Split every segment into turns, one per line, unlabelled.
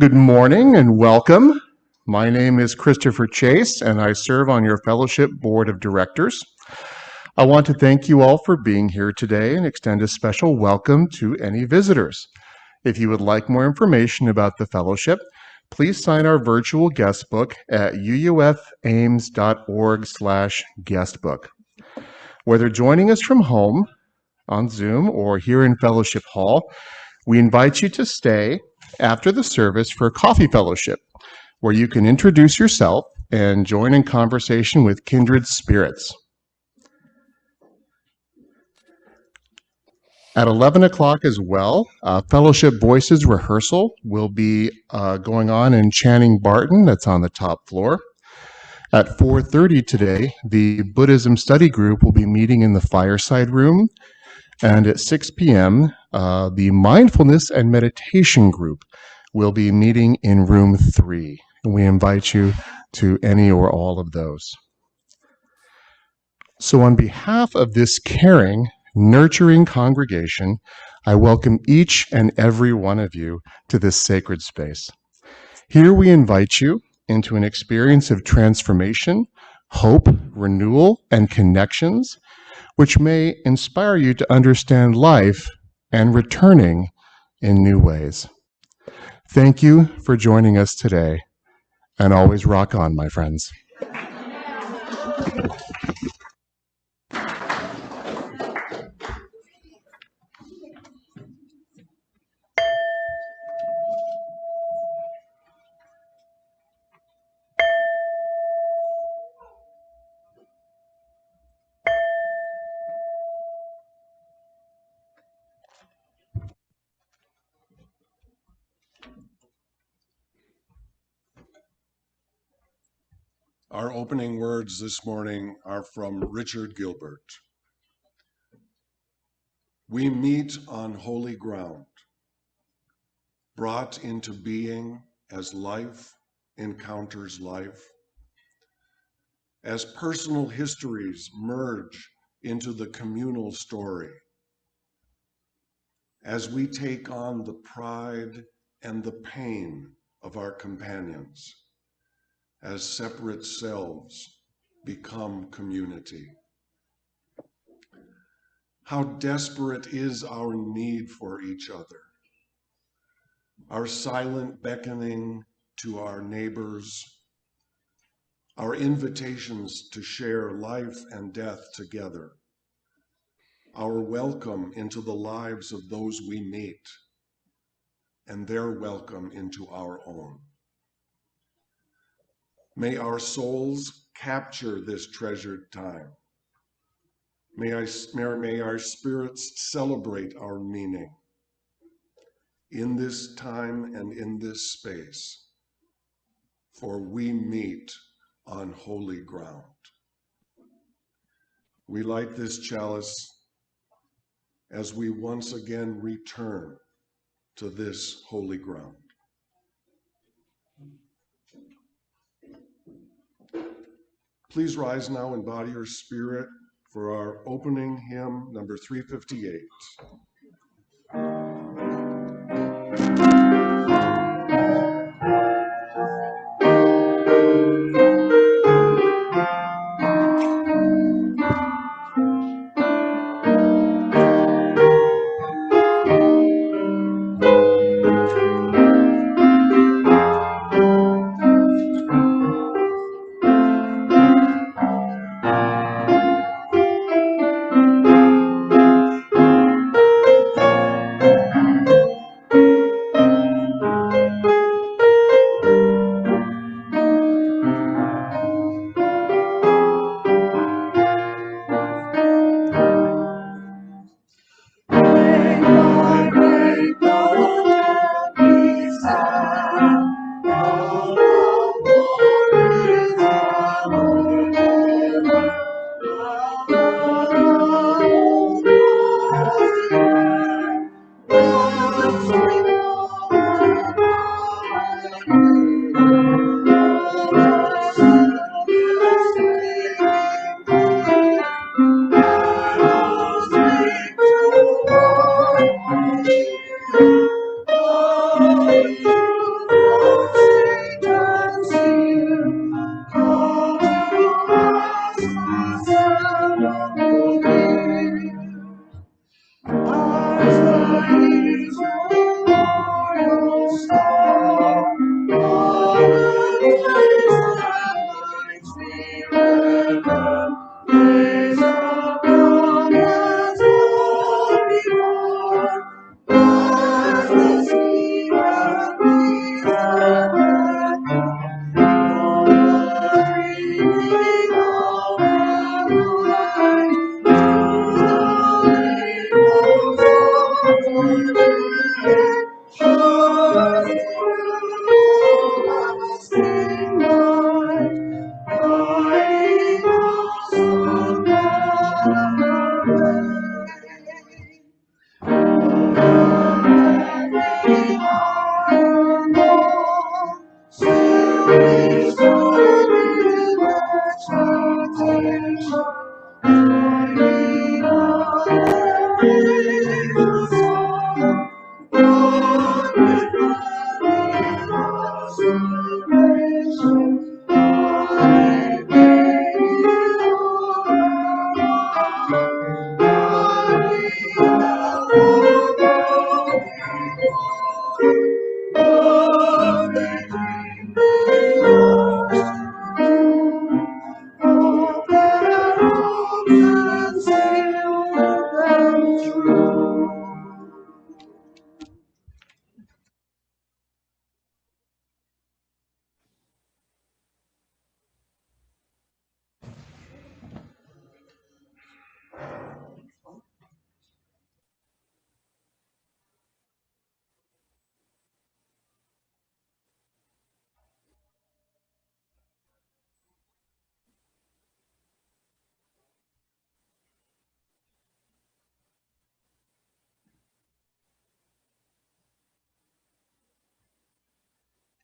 Good morning and welcome. My name is Christopher Chase, and I serve on your fellowship board of directors. I want to thank you all for being here today and extend a special welcome to any visitors. If you would like more information about the fellowship, please sign our virtual guest book at uufames.org/guestbook. Whether joining us from home, on Zoom, or here in Fellowship Hall, we invite you to stay after the service for a coffee fellowship, where you can introduce yourself and join in conversation with kindred spirits. At 11 o'clock as well, Fellowship Voices rehearsal will be going on in Channing Barton, that's on the top floor. At 4:30 today, the Buddhism study group will be meeting in the fireside room. And at 6 p.m., the mindfulness and meditation group will be meeting in room 3. And we invite you to any or all of those. So on behalf of this caring, nurturing congregation, I welcome each and every one of you to this sacred space. Here we invite you into an experience of transformation, hope, renewal, and connections, which may inspire you to understand life and returning in new ways. Thank you for joining us today, and always rock on, my friends.
Our opening words this morning are from Richard Gilbert. We meet on holy ground, brought into being as life encounters life, as personal histories merge into the communal story, as we take on the pride and the pain of our companions, as separate selves become community. How desperate is our need for each other, our silent beckoning to our neighbors, our invitations to share life and death together, our welcome into the lives of those we meet, and their welcome into our own. May our souls capture this treasured time. May our spirits celebrate our meaning in this time and in this space, for we meet on holy ground. We light this chalice as we once again return to this holy ground. Please rise now in body or spirit for our opening hymn, number 358.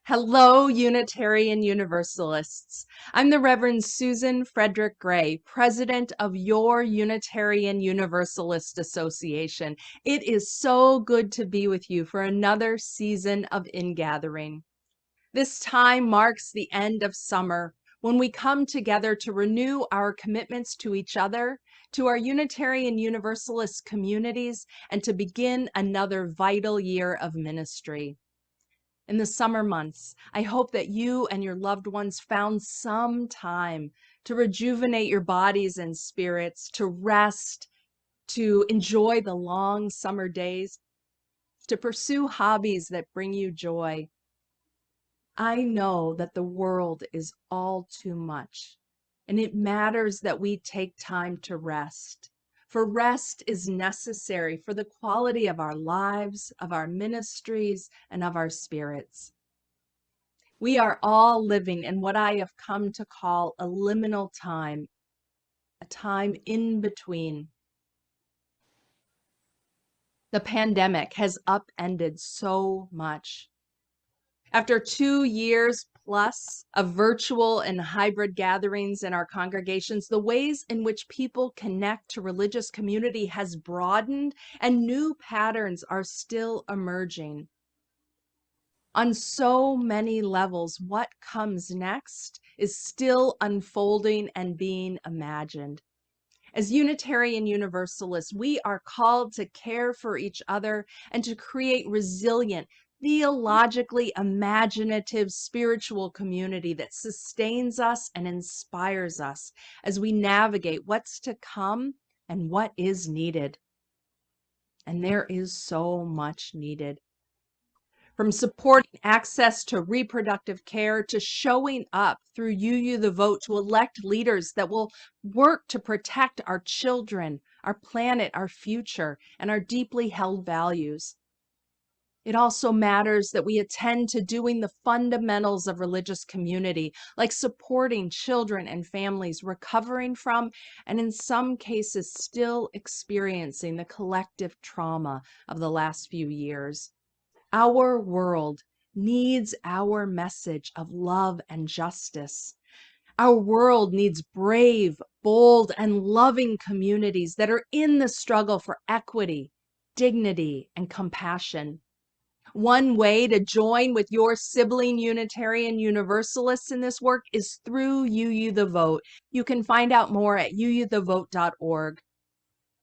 Hello, Unitarian Universalists. I'm the Reverend Susan Frederick Gray, president of your Unitarian Universalist Association. It is so good to be with you for another season of Ingathering. This time marks the end of summer, when we come together to renew our commitments to each other, to our Unitarian Universalist communities, and to begin another vital year of ministry. In the summer months, I hope that you and your loved ones found some time to rejuvenate your bodies and spirits, to rest, to enjoy the long summer days, to pursue hobbies that bring you joy. I know that the world is all too much, and it matters that we take time to rest. For rest is necessary for the quality of our lives, of our ministries, and of our spirits. We are all living in what I have come to call a liminal time, a time in between. The pandemic has upended so much. After 2 years plus of virtual and hybrid gatherings in our congregations, the ways in which people connect to religious community has broadened, and new patterns are still emerging. On so many levels, what comes next is still unfolding and being imagined. As Unitarian Universalists, we are called to care for each other and to create resilient, theologically imaginative spiritual community that sustains us and inspires us as we navigate what's to come and what is needed. And there is so much needed. From supporting access to reproductive care to showing up through UU the Vote to elect leaders that will work to protect our children, our planet, our future, and our deeply held values. It also matters that we attend to doing the fundamentals of religious community, like supporting children and families recovering from, and in some cases still experiencing, the collective trauma of the last few years. Our world needs our message of love and justice. Our world needs brave, bold, and loving communities that are in the struggle for equity, dignity, and compassion. One way to join with your sibling Unitarian Universalists in this work is through UU the Vote. You can find out more at uuthevote.org.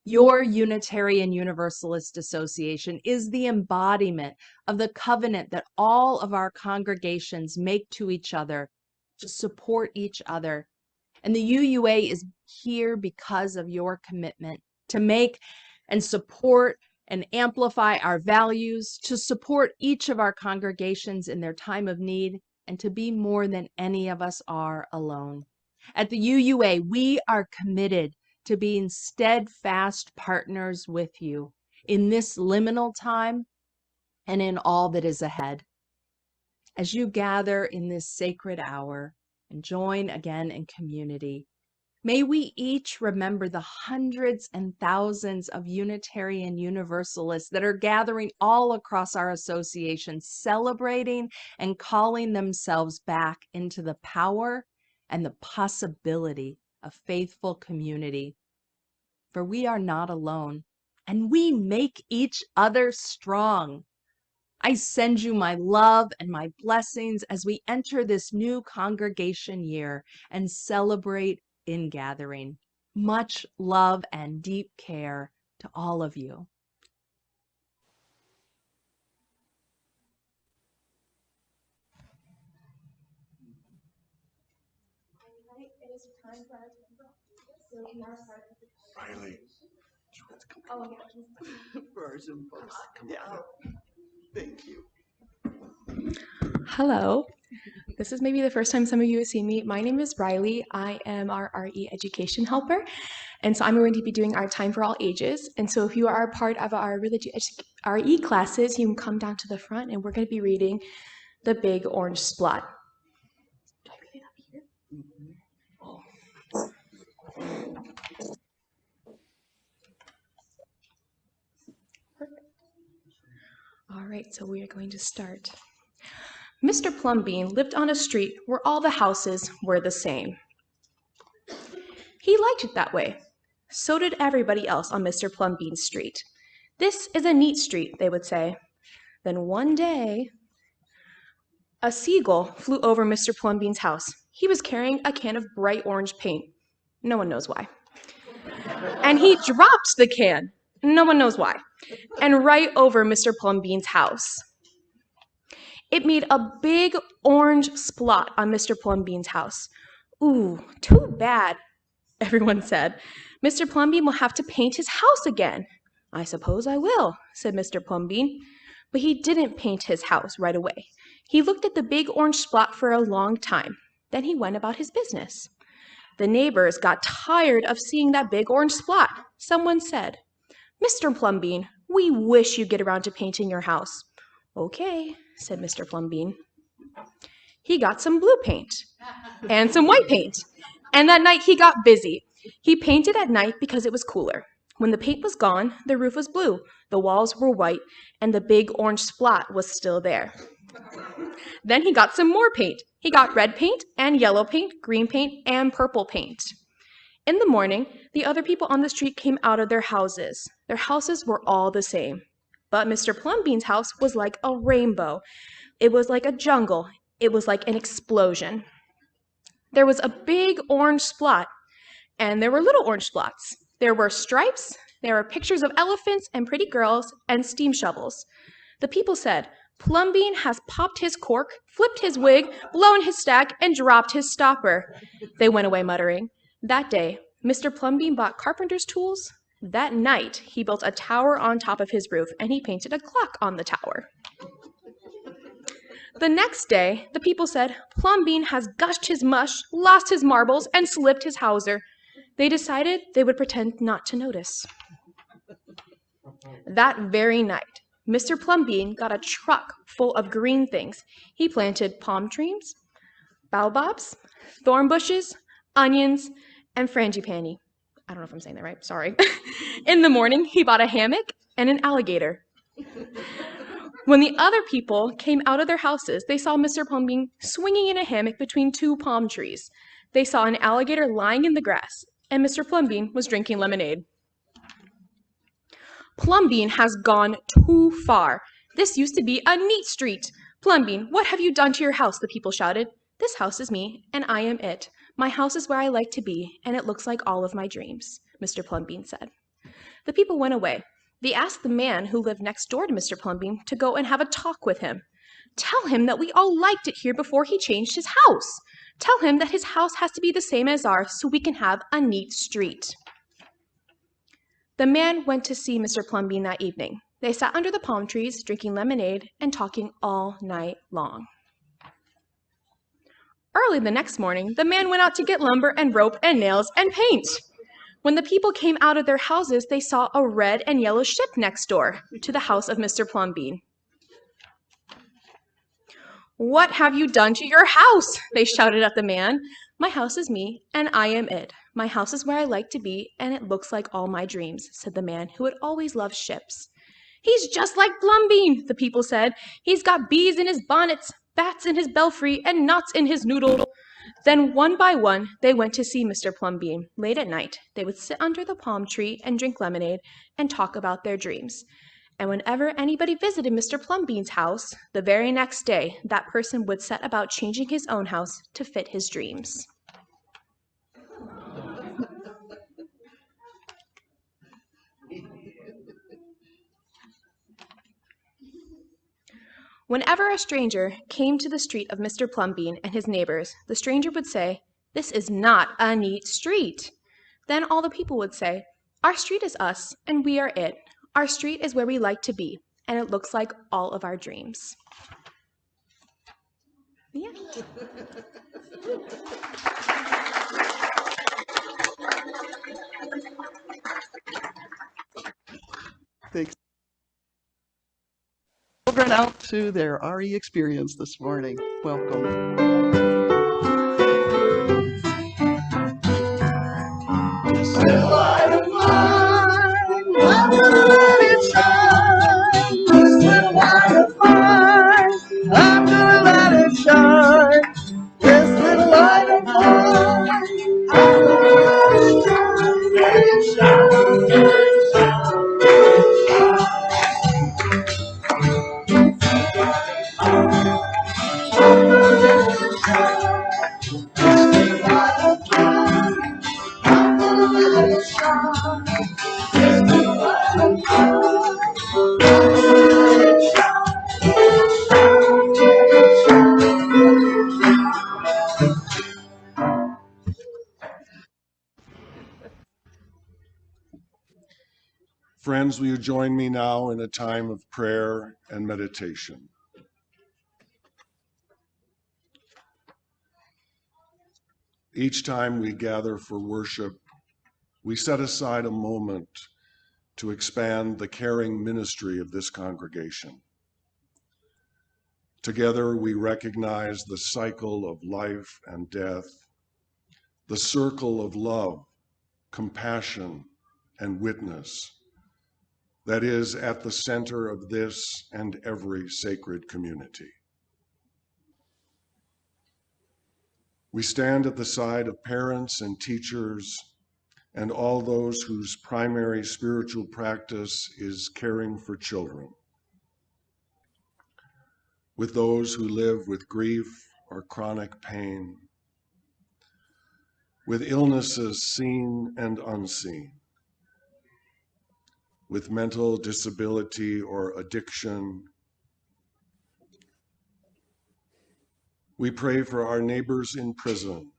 Your Unitarian Universalist Association is the embodiment of the covenant that all of our congregations make to each other to support each other. And the UUA is here because of your commitment to make and support and amplify our values, to support each of our congregations in their time of need, and to be more than any of us are alone. At the UUA, we are committed to being steadfast partners with you in this liminal time and in all that is ahead. As you gather in this sacred hour and join again in community, may we each remember the hundreds and thousands of Unitarian Universalists that are gathering all across our association, celebrating and calling themselves back into the power and the possibility of faithful community. For we are not alone, and we make each other strong. I send you my love and my blessings as we enter this new congregation year and celebrate Ingathering. Much love and deep care to all of you.
Riley. For our Zoom folks. Come on. Thank you.
Hello. This is maybe the first time some of you have seen me. My name is Riley. I am our RE education helper. And so I'm going to be doing our Time for All Ages. And so if you are a part of our RE classes, you can come down to the front and we're going to be reading The Big Orange Splot. Do I read it up here? Perfect. All right, so we are going to start. Mr. Plumbean lived on a street where all the houses were the same. He liked it that way. So did everybody else on Mr. Plumbean's street. "This is a neat street," they would say. Then one day, a seagull flew over Mr. Plumbean's house. He was carrying a can of bright orange paint. No one knows why. And he dropped the can. No one knows why. And right over Mr. Plumbean's house. It made a big orange splot on Mr. Plumbean's house. "Ooh, too bad," everyone said. "Mr. Plumbean will have to paint his house again." "I suppose I will," said Mr. Plumbean. But he didn't paint his house right away. He looked at the big orange spot for a long time. Then he went about his business. The neighbors got tired of seeing that big orange spot. Someone said, "Mr. Plumbean, we wish you'd get around to painting your house." "Okay," said Mr. Plumbean. He got some blue paint and some white paint. And that night he got busy. He painted at night because it was cooler. When the paint was gone, the roof was blue, the walls were white, and the big orange spot was still there. Then he got some more paint. He got red paint and yellow paint, green paint, and purple paint. In the morning, the other people on the street came out of their houses. Their houses were all the same. But Mr. Plumbean's house was like a rainbow. It was like a jungle. It was like an explosion. There was a big orange spot, and there were little orange spots. There were stripes, there were pictures of elephants and pretty girls, and steam shovels. The people said, "Plumbean has popped his cork, flipped his wig, blown his stack, and dropped his stopper." They went away muttering. That day, Mr. Plumbean bought carpenter's tools. That night, he built a tower on top of his roof, and he painted a clock on the tower. The next day, the people said, "Plumbean has gushed his mush, lost his marbles, and slipped his hawser." They decided they would pretend not to notice. That very night, Mr. Plumbean got a truck full of green things. He planted palm trees, baobabs, thorn bushes, onions, and frangipani. I don't know if I'm saying that right, sorry. In the morning, he bought a hammock and an alligator. When the other people came out of their houses, they saw Mr. Plumbean swinging in a hammock between two palm trees. They saw an alligator lying in the grass, and Mr. Plumbean was drinking lemonade. "Plumbean has gone too far. This used to be a neat street. Plumbean, what have you done to your house?" the people shouted. "This house is me, and I am it. My house is where I like to be, and it looks like all of my dreams," Mr. Plumbean said. The people went away. They asked the man who lived next door to Mr. Plumbean to go and have a talk with him. "Tell him that we all liked it here before he changed his house. Tell him that his house has to be the same as ours so we can have a neat street." The man went to see Mr. Plumbean that evening. They sat under the palm trees, drinking lemonade and talking all night long. Early the next morning, the man went out to get lumber and rope and nails and paint. When the people came out of their houses, they saw a red and yellow ship next door to the house of Mr. Plumbean. "What have you done to your house?" they shouted at the man. "My house is me, and I am it. My house is where I like to be, and it looks like all my dreams," said the man who had always loved ships. "He's just like Plumbean," the people said. "He's got bees in his bonnets, bats in his belfry, and knots in his noodle." Then one by one, they went to see Mr. Plumbean. Late at night, they would sit under the palm tree and drink lemonade and talk about their dreams. And whenever anybody visited Mr. Plumbean's house, the very next day, that person would set about changing his own house to fit his dreams. Whenever a stranger came to the street of Mr. Plumbean and his neighbors, the stranger would say, "This is not a neat street." Then all the people would say, "Our street is us, and we are it. Our street is where we like to be, and it looks like all of our dreams." The end.
Thanks. Children out to their RE experience this morning. Welcome. I'm gonna let
Friends, will you join me now in a time of prayer and meditation? Each time we gather for worship, we set aside a moment to expand the caring ministry of this congregation. Together, we recognize the cycle of life and death, the circle of love, compassion, and witness that is at the center of this and every sacred community. We stand at the side of parents and teachers and all those whose primary spiritual practice is caring for children, with those who live with grief or chronic pain, with illnesses seen and unseen, with mental disability or addiction. We pray for our neighbors in prison,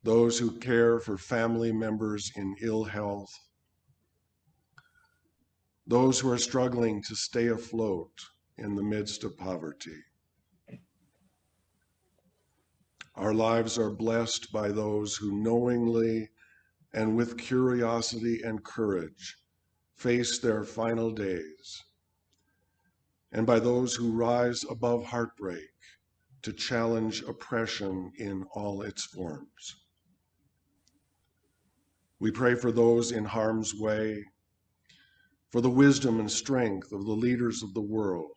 those who care for family members in ill health, those who are struggling to stay afloat in the midst of poverty. Our lives are blessed by those who knowingly and with curiosity and courage face their final days, and by those who rise above heartbreak to challenge oppression in all its forms. We pray for those in harm's way, for the wisdom and strength of the leaders of the world,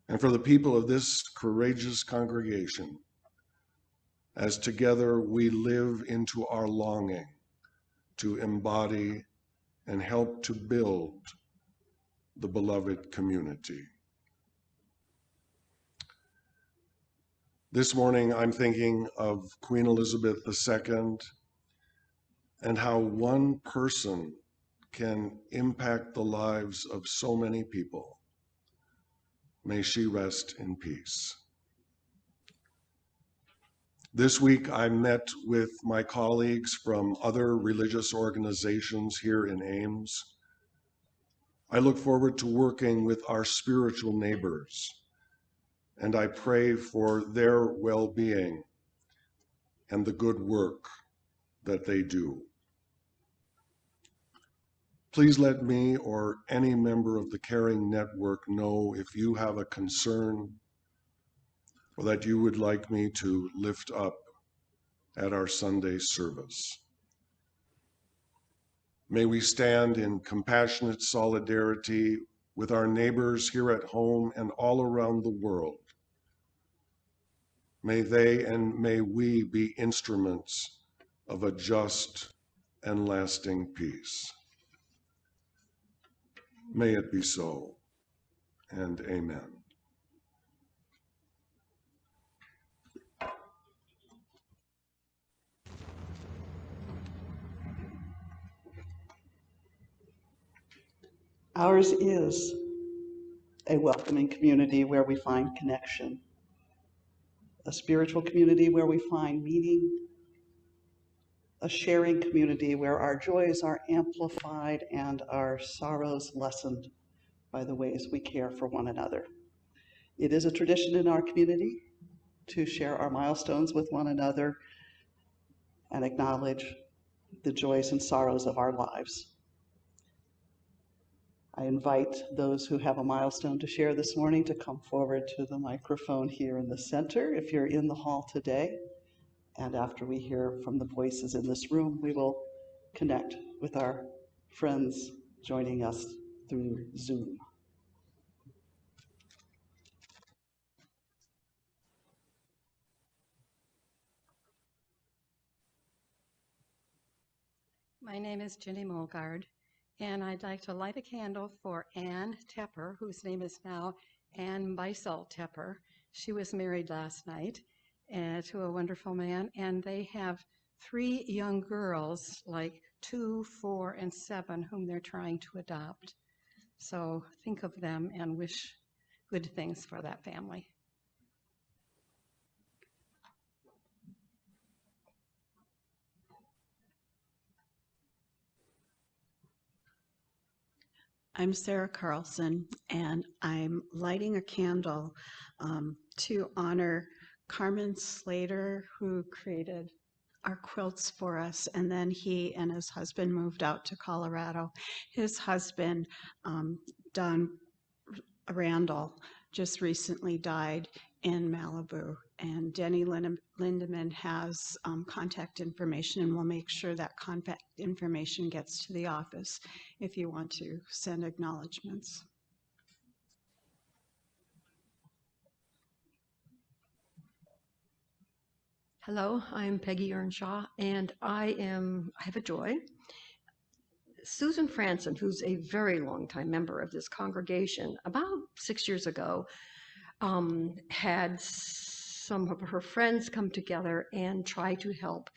and for the people of this courageous congregation, as together we live into our longing to embody and help to build the beloved community. This morning, I'm thinking of Queen Elizabeth II and how one person can impact the lives of so many people. May she rest in peace. This week, I met with my colleagues from other religious organizations here in Ames. I look forward to working with our spiritual neighbors, and I pray for their well-being and the good work that they do. Please let me or any member of the Caring Network know if you have a concern or that you would like me to lift up at our Sunday service. May we stand in compassionate solidarity with our neighbors here at home and all around the world. May they and may we be instruments of a just and lasting peace. May it be so, and amen.
Ours is a welcoming community where we find connection, a spiritual community where we find meaning, a sharing community where our joys are amplified and our sorrows lessened by the ways we care for one another. It is a tradition in our community to share our milestones with one another and acknowledge the joys and sorrows of our lives. I invite those who have a milestone to share this morning to come forward to the microphone here in the center if you're in the hall today. And after we hear from the voices in this room, we will connect with our friends joining us through Zoom.
My name is Jenny Mulgard, and I'd like to light a candle for Ann Tepper, whose name is now Ann Beisel Tepper. She was married last night to a wonderful man, and they have 3 young girls, like 2, 4, and 7, whom they're trying to adopt. So think of them and wish good things for that family.
I'm Sarah Carlson, and I'm lighting a candle to honor Carmen Slater, who created our quilts for us, and then he and his husband moved out to Colorado. His husband, Don Randall, just recently died in Malibu, and Denny Lindeman has contact information, and we'll make sure that contact information gets to the office if you want to send acknowledgments.
Hello, I'm Peggy Earnshaw, and I have a joy. Susan Franson, who's a very long-time member of this congregation, about 6 years ago, had some of her friends come together and try to help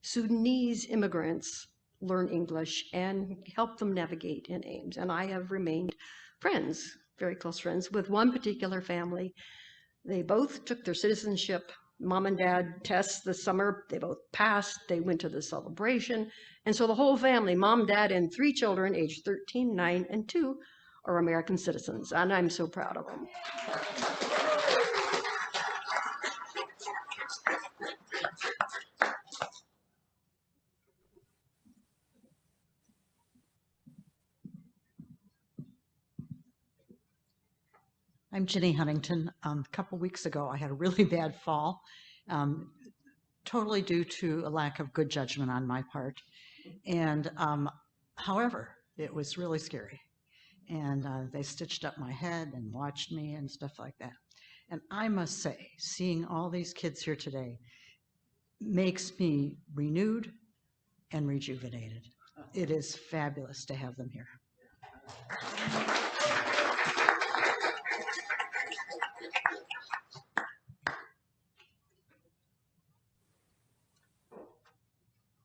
Sudanese immigrants learn English and help them navigate in Ames. And I have remained friends, very close friends, with one particular family. They both took their citizenship mom and dad tests this summer. They both passed. They went to the celebration. And so the whole family, mom, dad, and 3 children, aged 13, 9, and 2, are American citizens. And I'm so proud of them.
I'm Jenny Huntington. A couple weeks ago, I had a really bad fall, totally due to a lack of good judgment on my part. And however, it was really scary. And they stitched up my head and watched me and stuff like that. And I must say, seeing all these kids here today makes me renewed and rejuvenated. It is fabulous to have them here.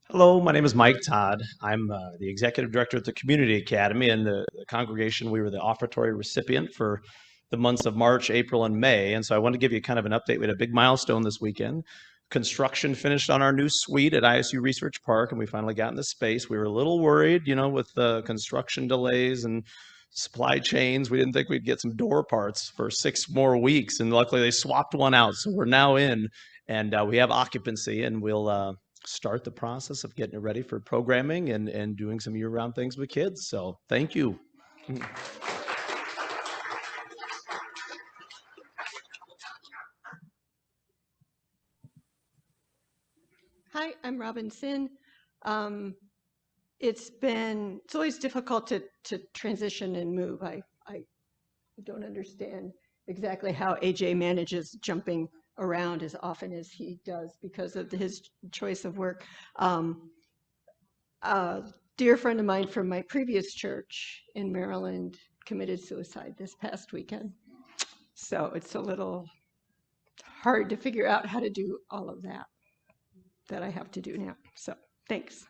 Hello, my name is Mike Todd. I'm the executive director at the Community Academy, and the congregation, we were the offertory recipient for the months of March, April, and May. And so I want to give you kind of an update. We had a big milestone this weekend. Construction finished on our new suite at ISU Research Park, and we finally got into space. We were a little worried, you know, with the construction delays and supply chains. We didn't think we'd get some door parts for 6 more weeks, and luckily they swapped one out. So we're now in, and we have occupancy, and we'll start the process of getting it ready for programming and doing some year-round things with kids. So thank you.
Hi, I'm Robin Sin. It's always difficult to transition and move. I don't understand exactly how AJ manages jumping around as often as he does because of his choice of work. A dear friend of mine from my previous church in Maryland committed suicide this past weekend. So it's a little hard to figure out how to do all of that I have to do now. So thanks.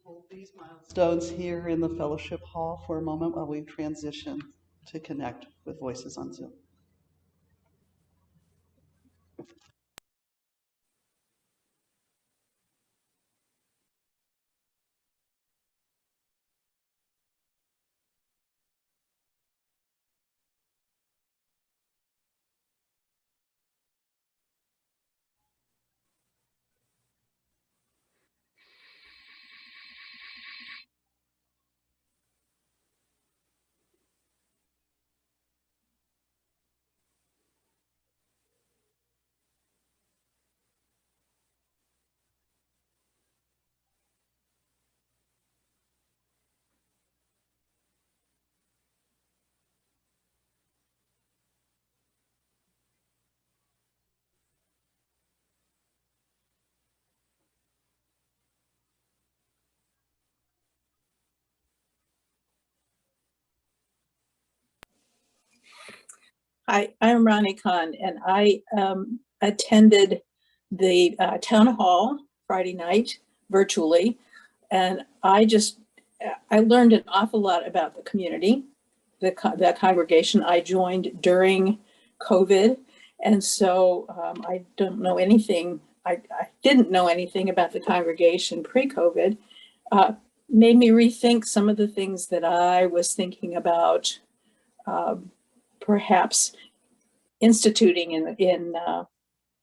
Hold these milestones here in the fellowship hall for a moment while we transition to connect with Voices on Zoom.
Hi, I'm Ronnie Kahn, and I attended the town hall Friday night virtually, and I learned an awful lot about the community, the congregation. I joined during COVID, and so I don't know anything. I didn't know anything about the congregation pre-COVID. Made me rethink some of the things that I was thinking about. Perhaps instituting in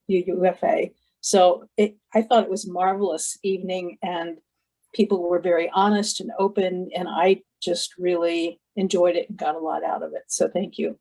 UUFA. So I thought it was a marvelous evening, and people were very honest and open, and I just really enjoyed it and got a lot out of it. So thank you.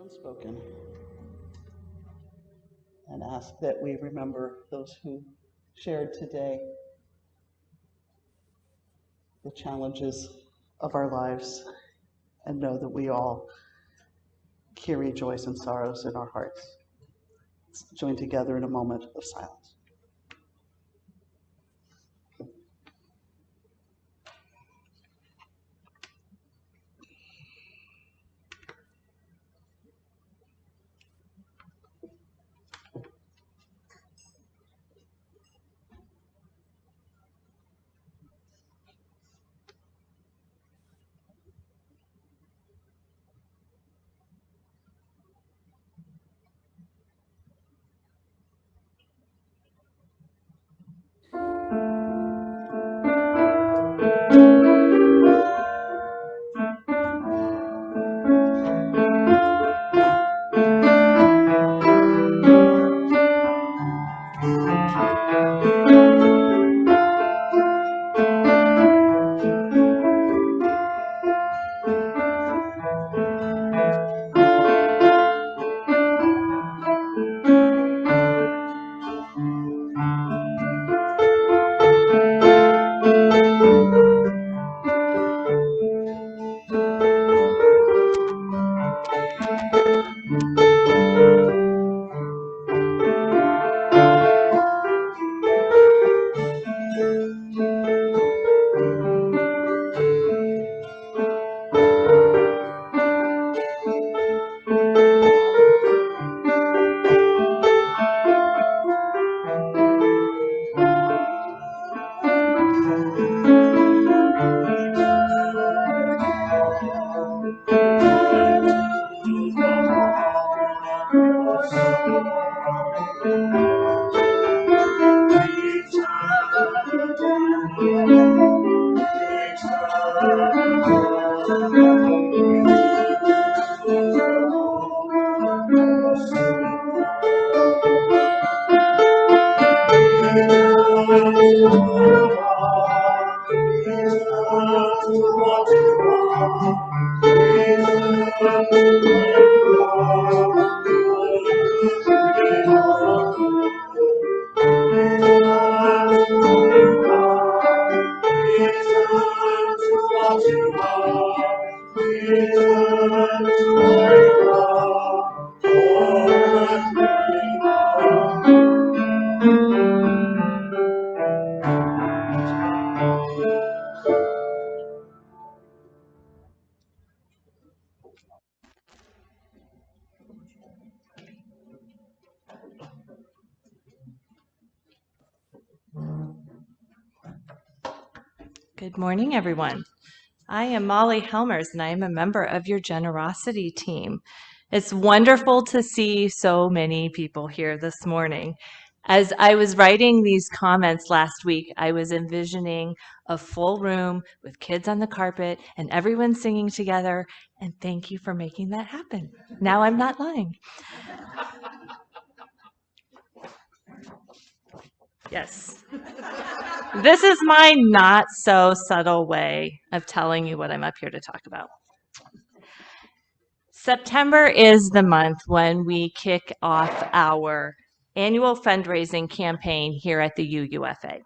Unspoken, and ask that we remember those who shared today the challenges of our lives and know that we all carry joys and sorrows in our hearts. Let's join together in a moment of silence.
Good morning, everyone. I am Molly Helmers, and I am a member of your generosity team. It's wonderful to see so many people here this morning. As I was writing these comments last week, I was envisioning a full room with kids on the carpet and everyone singing together, and thank you for making that happen. Now I'm not lying. Yes. This is my not so subtle way of telling you what I'm up here to talk about. September is the month when we kick off our annual fundraising campaign here at the UUFA.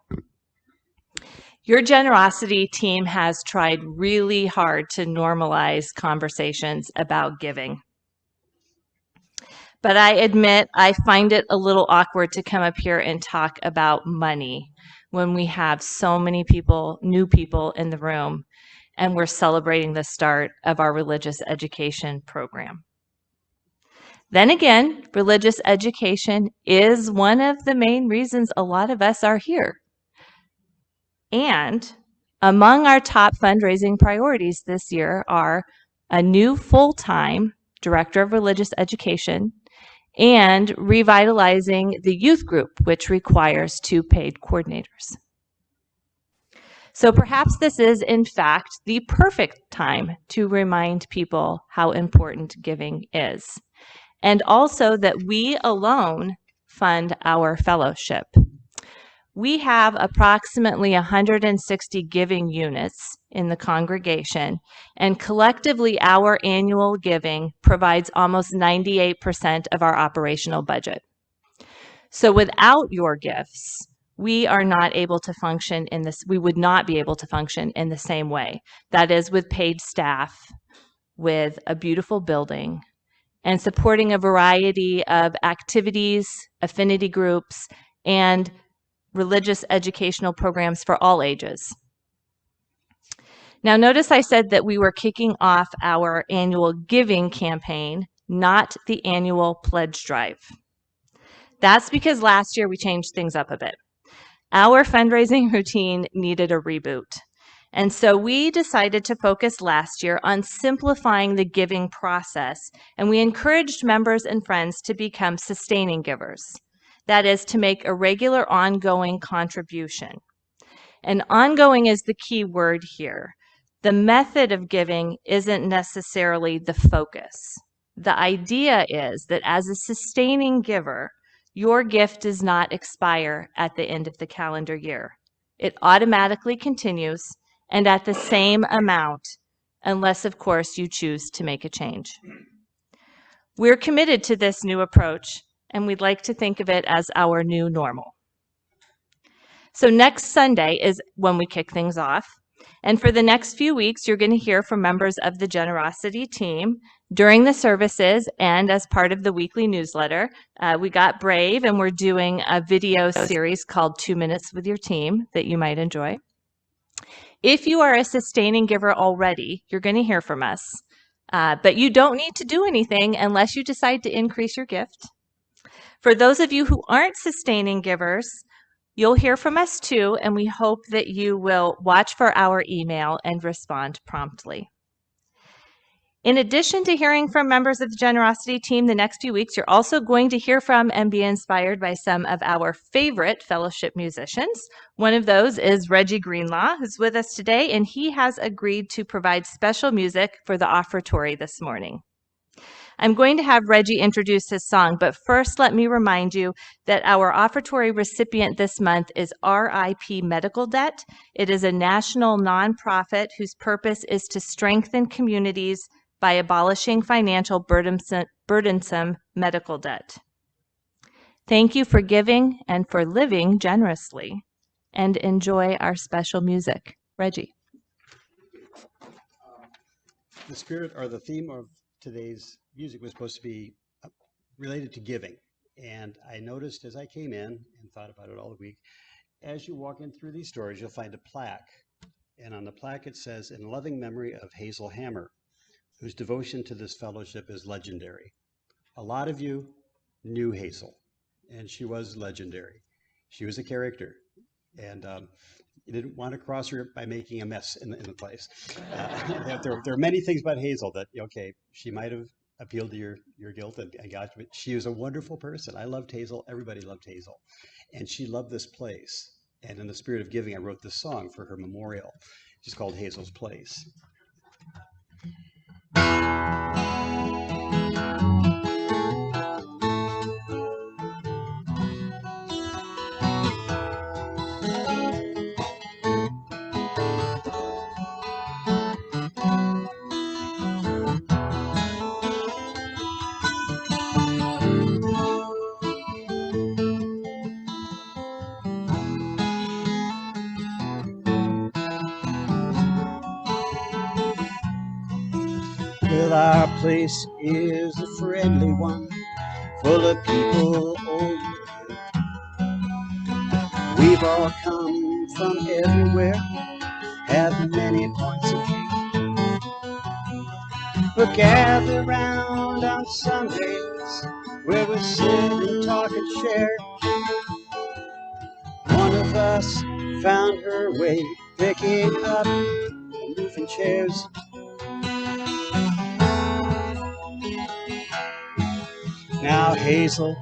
Your generosity team has tried really hard to normalize conversations about giving. But I admit I find it a little awkward to come up here and talk about money when we have so many people, new people in the room, and we're celebrating the start of our religious education program. Then again, religious education is one of the main reasons a lot of us are here. And among our top fundraising priorities this year are a new full-time director of religious education and revitalizing the youth group, which requires 2 paid coordinators. So perhaps this is, in fact, the perfect time to remind people how important giving is, and also that we alone fund our fellowship. We have approximately 160 giving units in the congregation, and collectively our annual giving provides almost 98% of our operational budget. So without your gifts, we are not able to function in this, we would not be able to function in the same way. That is with paid staff, with a beautiful building, and supporting a variety of activities, affinity groups, and religious educational programs for all ages. Now notice I said that we were kicking off our annual giving campaign, not the annual pledge drive. That's because last year we changed things up a bit. Our fundraising routine needed a reboot. And so we decided to focus last year on simplifying the giving process, and we encouraged members and friends to become sustaining givers. That is, to make a regular ongoing contribution. And ongoing is the key word here. The method of giving isn't necessarily the focus. The idea is that as a sustaining giver, your gift does not expire at the end of the calendar year. It automatically continues and at the same amount, unless, of course, you choose to make a change. We're committed to this new approach, and we'd like to think of it as our new normal. So next Sunday is when we kick things off. And for the next few weeks, you're going to hear from members of the generosity team during the services and as part of the weekly newsletter. We got brave and we're doing a video series called 2 Minutes with Your Team that you might enjoy. If you are a sustaining giver already, you're going to hear from us. But you don't need to do anything unless you decide to increase your gift. For those of you who aren't sustaining givers, you'll hear from us too, and we hope that you will watch for our email and respond promptly. In addition to hearing from members of the generosity team the next few weeks, you're also going to hear from and be inspired by some of our favorite fellowship musicians. One of those is Reggie Greenlaw, who's with us today, and he has agreed to provide special music for the offertory this morning. I'm going to have Reggie introduce his song, but first let me remind you that our offertory recipient this month is RIP Medical Debt. It is a national nonprofit whose purpose is to strengthen communities by abolishing financial burdensome medical debt. Thank you for giving and for living generously, and enjoy our special music. Reggie.
The spirit or the theme of today's music was supposed to be related to giving. And I noticed as I came in and thought about it all the week, as you walk in through these doors, you'll find a plaque. And on the plaque it says, "In loving memory of Hazel Hammer, whose devotion to this fellowship is legendary." A lot of you knew Hazel, and she was legendary. She was a character. And you didn't want to cross her by making a mess in the place. There are many things about Hazel that, okay, she might have appealed to your guilt and got you, but she was a wonderful person. I loved Hazel. Everybody loved Hazel. And she loved this place. And in the spirit of giving, I wrote this song for her memorial. It's called Hazel's Place. our place is a friendly one, full of people old and new. We've all come from everywhere, have many points of view. We'll gather round on Sundays where we sit and talk and share. One of us found her way picking up and moving chairs. Now Hazel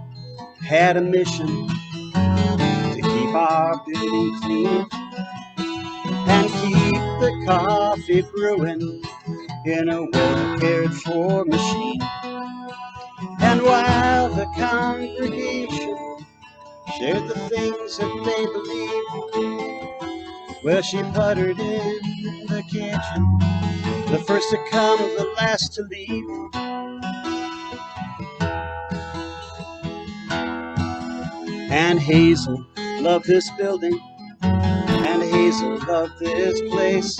had a mission to keep our building clean and keep the coffee brewing in a well-cared-for machine. And while the congregation shared the things that they believed, well, she puttered in the kitchen, the first to come, the last to leave. And Hazel loved this building, and Hazel loved this place,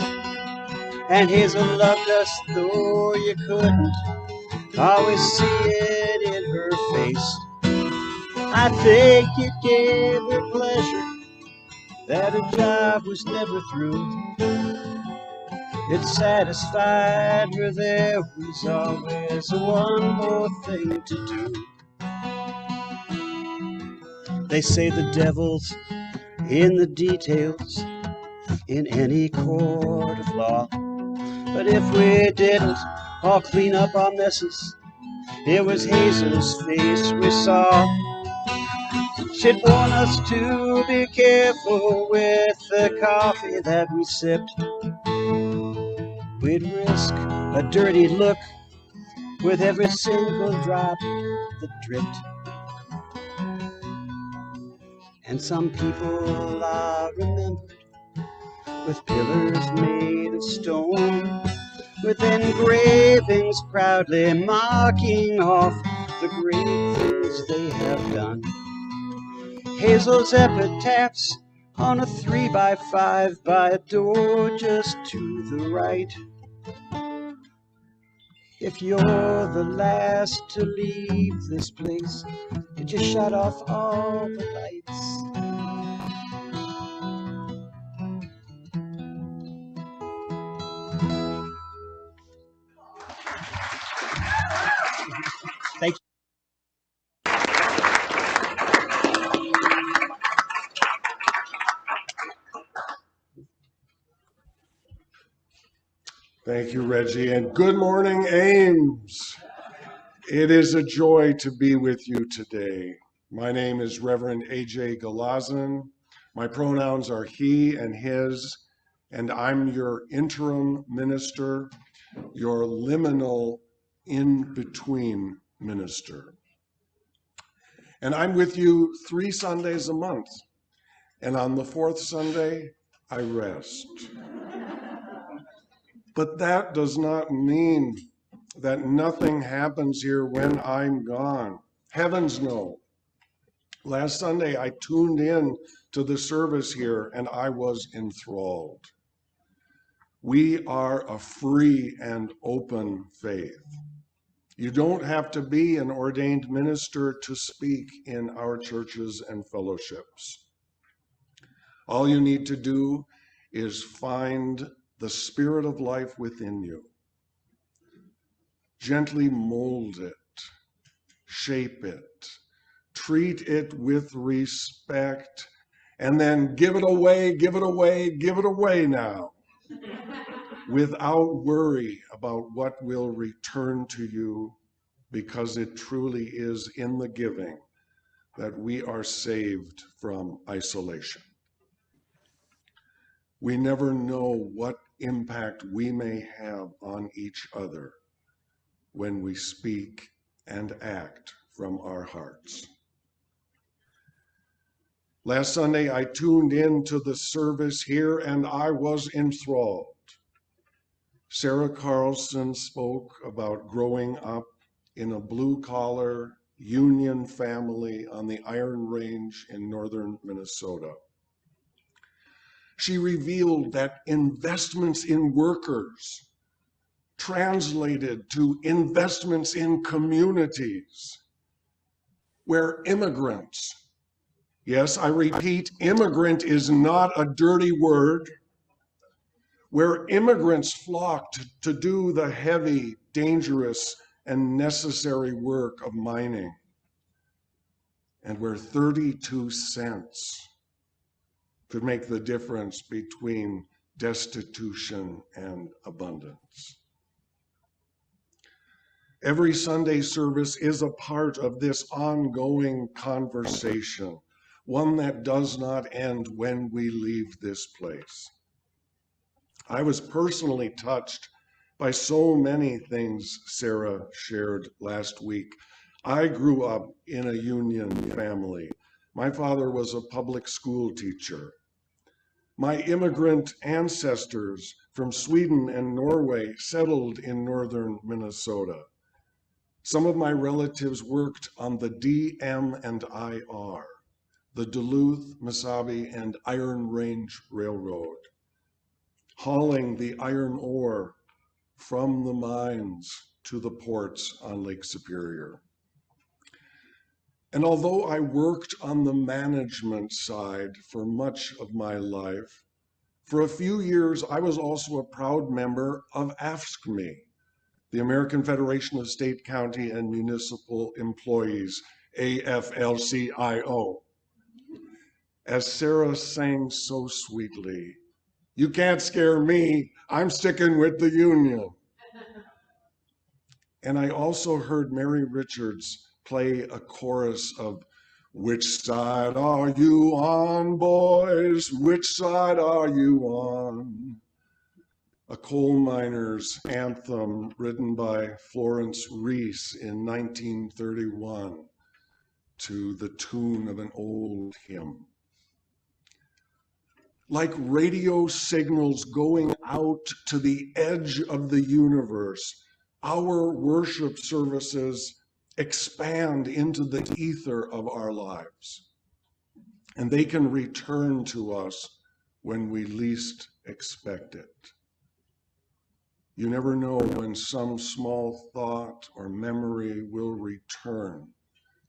and Hazel loved us though you couldn't always see it in her face. I think it gave her pleasure that her job was never through. It satisfied her there was always one more thing to do. They say the devil's in the details in any court of law. But if we didn't all clean up our messes, it was Hazel's face we saw. She'd warn us to be careful with the coffee that we sipped. We'd risk a dirty look with every single drop that dripped. And some people are remembered with pillars made of stone, with engravings proudly marking off the great things they have done. Hazel's epitaphs on a 3x5 by a door just to the right. If you're the last to leave this place, did you shut off all the lights? Thank you.
Thank you, Reggie, and good morning, Ames. It is a joy to be with you today. My name is Reverend A.J. Galazin. My pronouns are he and his, and I'm your interim minister, your liminal in-between minister. And I'm with you 3 Sundays a month, and on the 4th Sunday, I rest. But that does not mean that nothing happens here when I'm gone. Heavens no. Last Sunday, I tuned in to the service here and I was enthralled. We are a free and open faith. You don't have to be an ordained minister to speak in our churches and fellowships. All you need to do is find the spirit of life within you. Gently mold it, shape it, treat it with respect, and then give it away, give it away, give it away now, without worry about what will return to you, because it truly is in the giving that we are saved from isolation. We never know what impact we may have on each other when we speak and act from our hearts. Last Sunday, I tuned in to the service here and I was enthralled. Sarah Carlson spoke about growing up in a blue-collar union family on the Iron Range in northern Minnesota. She revealed that investments in workers translated to investments in communities where immigrants, yes, I repeat, immigrant is not a dirty word, where immigrants flocked to do the heavy, dangerous, and necessary work of mining, and where 32 cents could make the difference between destitution and abundance. Every Sunday service is a part of this ongoing conversation, one that does not end when we leave this place. I was personally touched by so many things Sarah shared last week. I grew up in a union family. My father was a public school teacher. My immigrant ancestors from Sweden and Norway settled in northern Minnesota. Some of my relatives worked on the DM&IR, the Duluth, Mesabi, and Iron Range Railroad, hauling the iron ore from the mines to the ports on Lake Superior. And although I worked on the management side for much of my life, for a few years I was also a proud member of AFSCME, the American Federation of State, County, and Municipal Employees, AFL-CIO. As Sarah sang so sweetly, "You can't scare me, I'm sticking with the union." And I also heard Mary Richards play a chorus of, "Which side are you on, boys? Which side are you on?" A coal miner's anthem written by Florence Reese in 1931 to the tune of an old hymn. Like radio signals going out to the edge of the universe, our worship services expand into the ether of our lives, and they can return to us when we least expect it. You never know when some small thought or memory will return,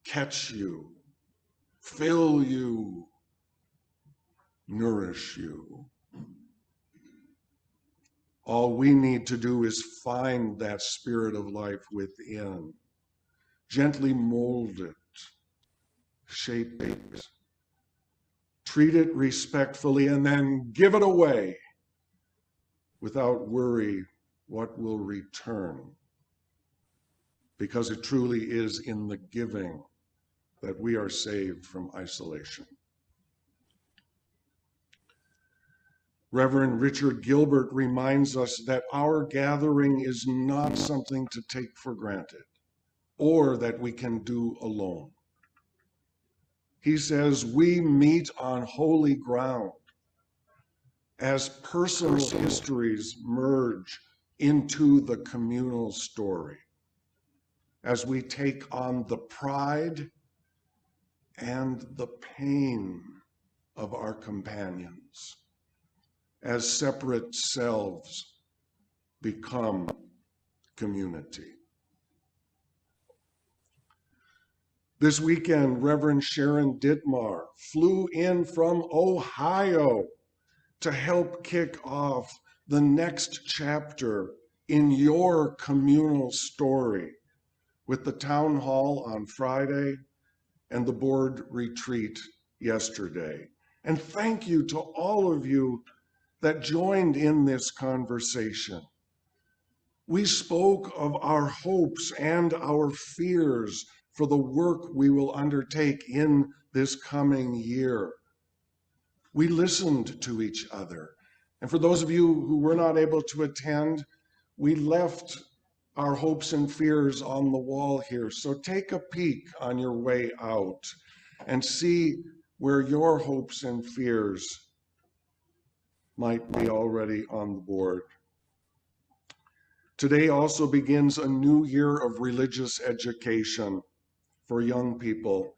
catch you, fill you, nourish you. All we need to do is find that spirit of life within, gently mold it, shape it, treat it respectfully, and then give it away without worry what will return, because it truly is in the giving that we are saved from isolation. Reverend Richard Gilbert reminds us that our gathering is not something to take for granted or that we can do alone. He says, we meet on holy ground as personal histories merge into the communal story, as we take on the pride and the pain of our companions, as separate selves become community. This weekend, Reverend Sharon Dittmar flew in from Ohio to help kick off the next chapter in your communal story with the town hall on Friday and the board retreat yesterday. And thank you to all of you that joined in this conversation. We spoke of our hopes and our fears for the work we will undertake in this coming year. We listened to each other. And for those of you who were not able to attend, we left our hopes and fears on the wall here. So take a peek on your way out and see where your hopes and fears might be already on the board. Today also begins a new year of religious education for young people.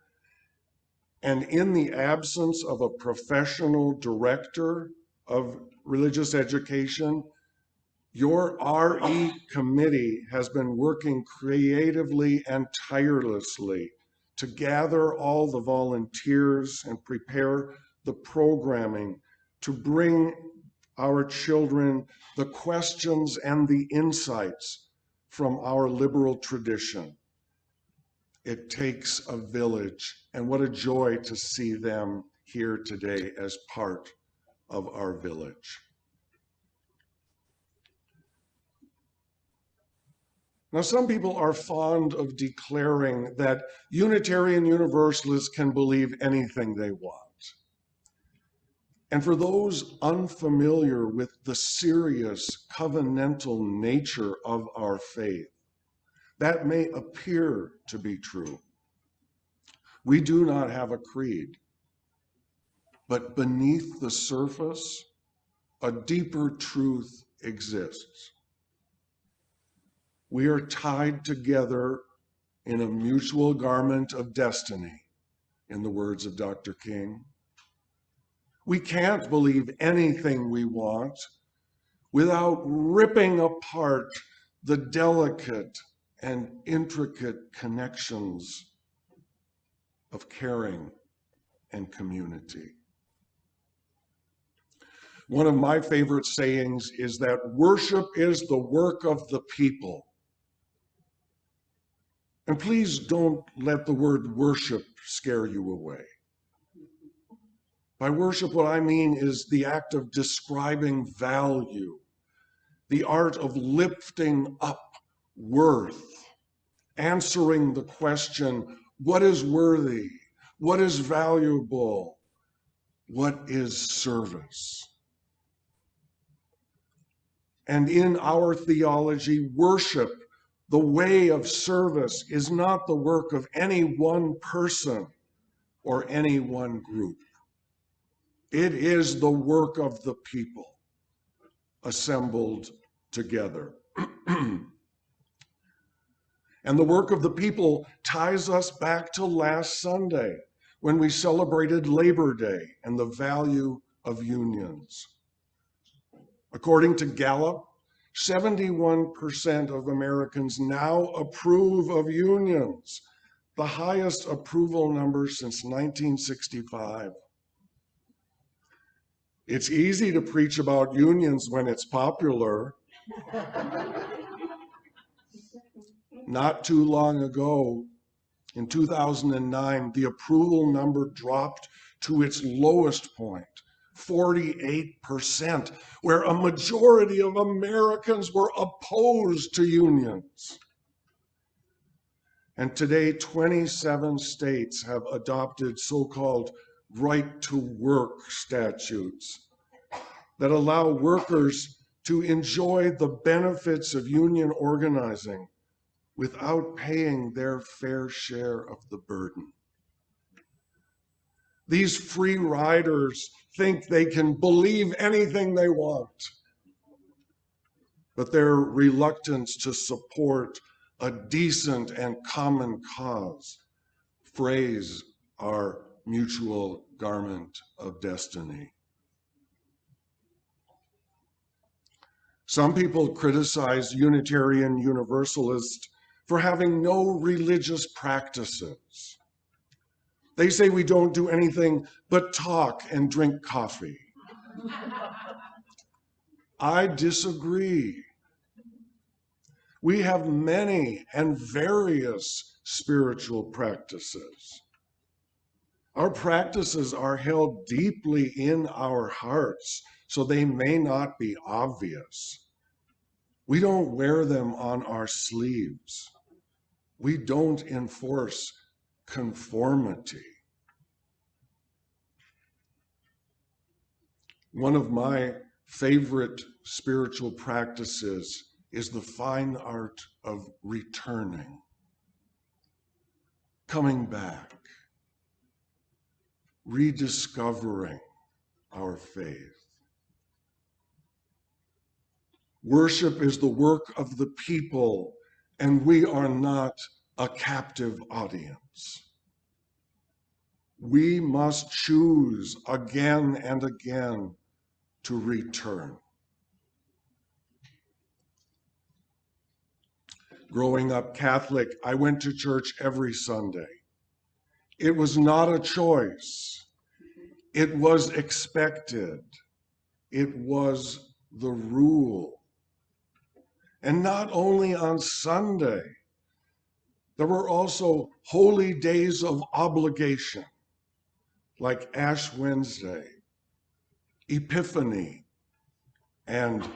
And in the absence of a professional director of religious education, Your RE committee has been working creatively and tirelessly to gather all the volunteers and prepare the programming to bring our children the questions and the insights from our liberal tradition. It takes a village, and what a joy to see them here today as part of our village. Now, some people are fond of declaring that Unitarian Universalists can believe anything they want. And for those unfamiliar with the serious covenantal nature of our faith, that may appear to be true. We do not have a creed, but beneath the surface, a deeper truth exists. We are tied together in a mutual garment of destiny, in the words of Dr. King. We can't believe anything we want without ripping apart the delicate and intricate connections of caring and community. One of my favorite sayings is that worship is the work of the people. And please don't let the word worship scare you away. By worship, what I mean is the act of describing value, the art of lifting up worth, answering the question, what is worthy? What is valuable? What is service? And in our theology, worship, the way of service, is not the work of any one person or any one group. It is the work of the people assembled together. And the work of the people ties us back to last Sunday when we celebrated Labor Day and the value of unions. According to Gallup, 71% of Americans now approve of unions, the highest approval number since 1965. It's easy to preach about unions when it's popular. Not too long ago, in 2009, the approval number dropped to its lowest point, 48%, where a majority of Americans were opposed to unions. And today, 27 states have adopted so-called right-to-work statutes that allow workers to enjoy the benefits of union organizing without paying their fair share of the burden. These free riders think they can believe anything they want, but their reluctance to support a decent and common cause frays our mutual garment of destiny. Some people criticize Unitarian Universalists for having no religious practices. They say we don't do anything but talk and drink coffee. I disagree. We have many and various spiritual practices. Our practices are held deeply in our hearts, so they may not be obvious. We don't wear them on our sleeves. We don't enforce conformity. One of my favorite spiritual practices is the fine art of returning, coming back, rediscovering our faith. Worship is the work of the people, and we are not a captive audience. We must choose again and again to return. Growing up Catholic, I went to church every Sunday. It was not a choice. It was expected. It was the rule. And not only on Sunday, there were also holy days of obligation, like Ash Wednesday, Epiphany, and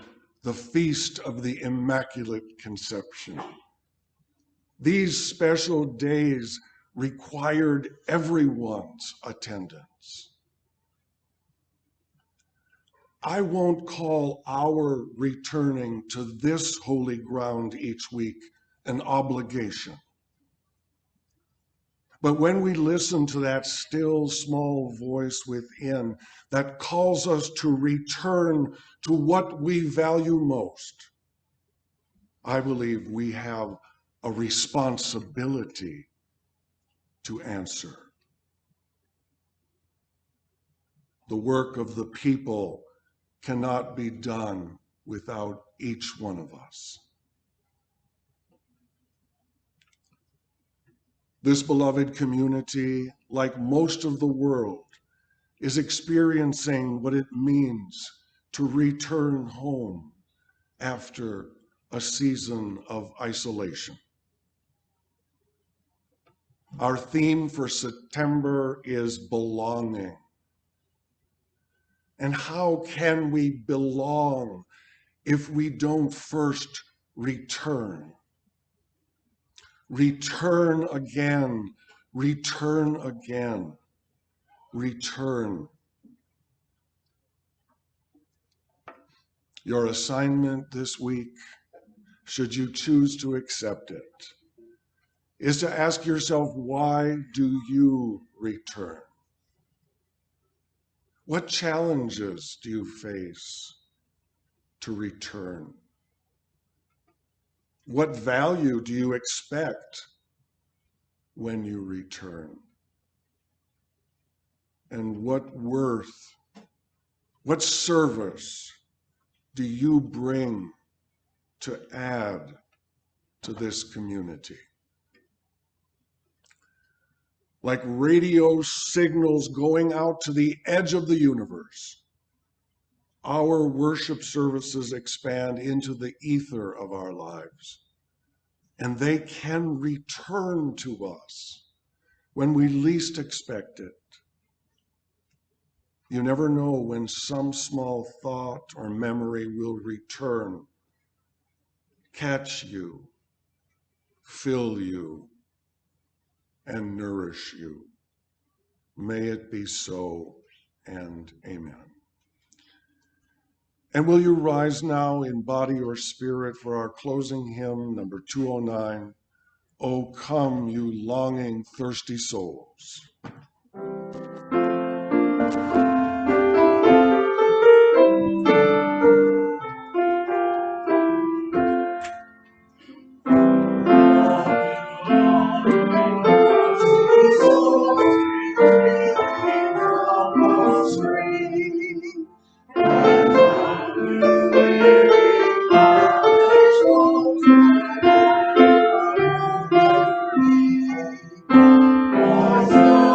the Feast of the Immaculate Conception. These special days required everyone's attendance. I won't call our returning to this holy ground each week an obligation. But when we listen to that still small voice within that calls us to return to what we value most, I believe we have a responsibility to answer. The work of the people cannot be done without each one of us. This beloved community, like most of the world, is experiencing what it means to return home after a season of isolation. Our theme for September is belonging. And how can we belong if we don't first return? Return again, return again, return. Your assignment this week, should you choose to accept it, is to ask yourself, why do you return? What challenges do you face to return? What value do you expect when you return? And what worth, what service do you bring to add to this community? Like radio signals going out to the edge of the universe, our worship services expand into the ether of our lives, and they can return to us when we least expect it. You never know when some small thought or memory will return, catch you, fill you, and nourish you. May it be so, and amen. And will you rise now in body or spirit for our closing hymn, number 209, O come, you longing, thirsty souls.
Oh,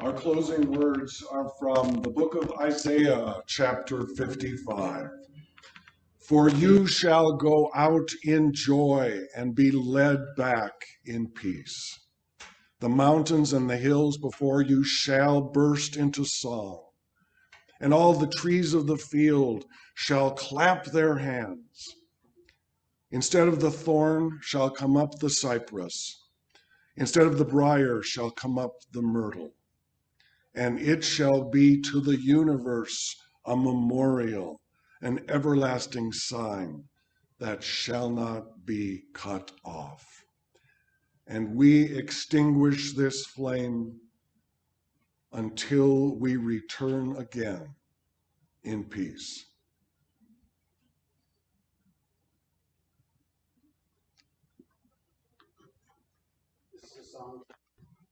Our closing words are from the book of Isaiah, chapter 55. For you shall go out in joy and be led back in peace. The mountains and the hills before you shall burst into song, and all the trees of the field shall clap their hands. Instead of the thorn shall come up the cypress. Instead of the briar shall come up the myrtle. And it shall be to the universe a memorial, an everlasting sign that shall not be cut off. And we extinguish this flame until we return again in peace.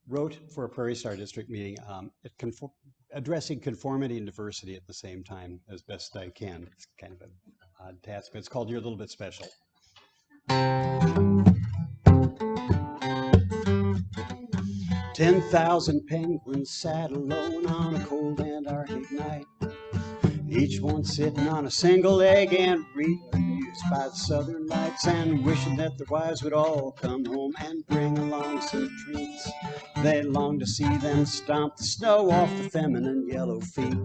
Wrote for a Prairie Star District meeting, addressing conformity and diversity at the same time as best I can. It's kind of an odd task, but it's called You're a Little Bit Special. 10,000 penguins sat alone on a cold Antarctic night, each one sitting on a single egg and reading the news by the southern lights and wishing that their wives would all come home and bring along some treats. They longed to see them stomp the snow off the feminine yellow feet.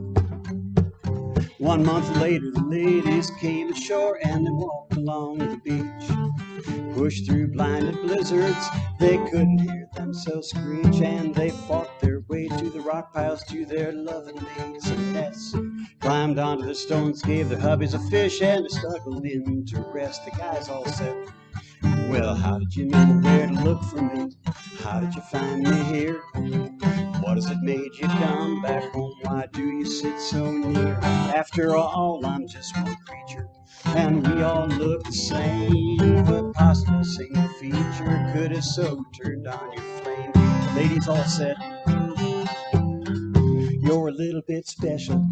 1 month later, the ladies came ashore and they walked along the beach. Pushed through blinded blizzards, they couldn't hear themselves screech, and they fought their way to the rock piles to their loving mates and nets. Climbed onto the stones, gave their hubbies a fish, and they snuggled in to rest. The guys all said, well, how did you know where to look for me? How did you find me here? What has it made you come back home? Why do you sit so near? After all, I'm just one creature, and we all look the same. What possible single feature could have so turned on your flame? Ladies all said, you're a little bit special.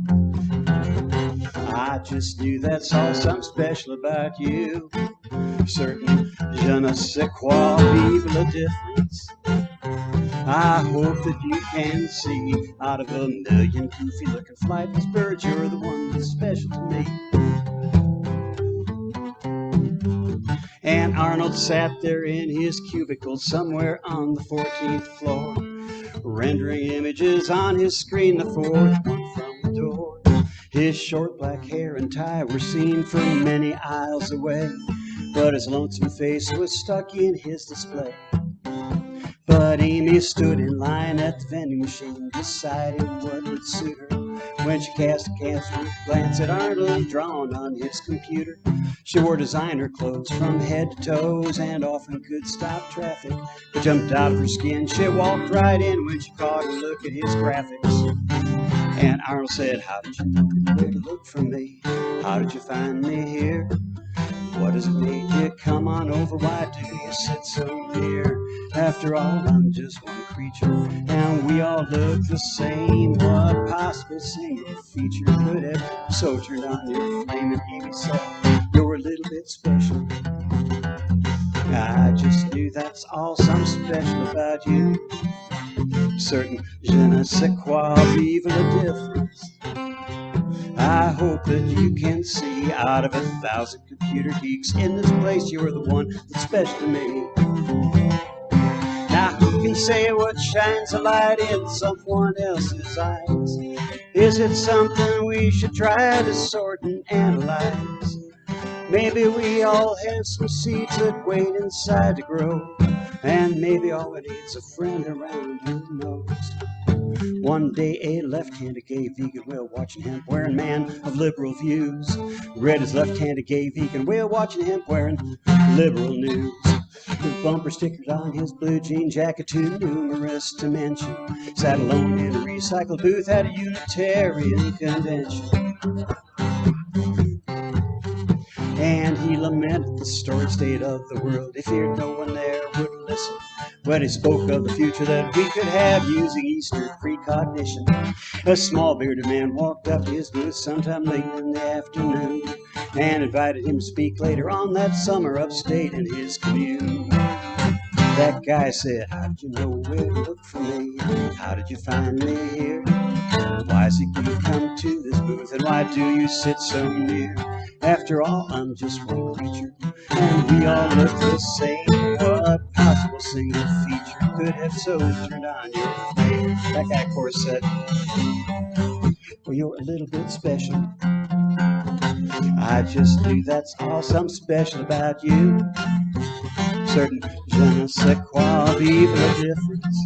I just knew that saw something special about you. Certain je ne sais quoi, vive la difference. I hope that you can see out of a million goofy looking flightless birds, you're the one that's special to me. And Arnold sat there in his cubicle somewhere on the 14th floor, rendering images on his screen, the fourth one from the door. His short black hair and tie were seen from many aisles away, but his lonesome face was stuck in his display. But Amy stood in line at the vending machine, deciding what would suit her. When she cast a cancer glance at Arnold drawn on his computer, she wore designer clothes from head to toes and often could stop traffic. But jumped out of her skin, she walked right in when she caught a look at his graphics. And Arnold said, how did you know where to look for me? How did you find me here? What has it made you come on over? Why do you sit so near? After all, I'm just one creature, and we all look the same. What possible single feature could have so turned on your flame? And Amy said, you're a little bit special. I just knew that's all something special about you. Certain je ne sais quoi, vive la difference. I hope that you can see out of 1,000 computer geeks in this place, you're the one that's special to me. Now who can say what shines a light in someone else's eyes? Is it something we should try to sort and analyze? Maybe we all have some seeds that wait inside to grow, and maybe all we need's a friend around who knows. One day a left-handed gay vegan whale-watching hemp-wearing man of liberal views read his left-handed gay vegan whale-watching hemp-wearing liberal news. With bumper stickers on his blue jean jacket too numerous to mention. Sat alone in a recycle booth at a Unitarian convention. And he lamented the storied state of the world. He feared no one there would listen when he spoke of the future that we could have using Eastern precognition. A small bearded man walked up to his booth sometime late in the afternoon and invited him to speak later on that summer upstate in his commune. That guy said, "How did you know where to look for me? How did you find me here? Why is it you come to this booth, and why do you sit so near? After all, I'm just one creature, and we all look the same. What possible single feature could have so turned on your flame?" That guy, of course, said, "Well, you're a little bit special. I just knew that's all something special about you. Certain je ne sais quoi, vive la difference.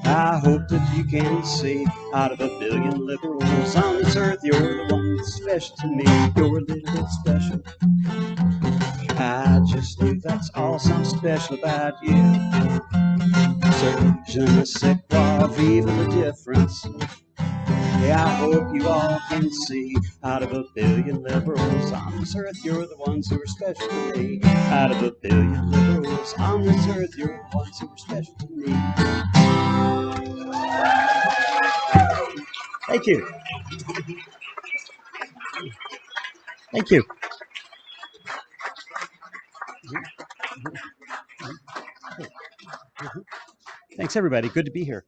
I hope that you can see, out of a billion liberals on this earth, you're the one that's special to me. You're a little bit special. I just knew that's all something special about you. Certain je ne sais quoi, vive la difference. Yeah, I hope you all can see, out of a billion liberals on this earth, you're the ones who are special to me. Out of a billion liberals on this earth, you're the ones who are special to me." Thank you. Thank you. Thanks, everybody. Good to be here.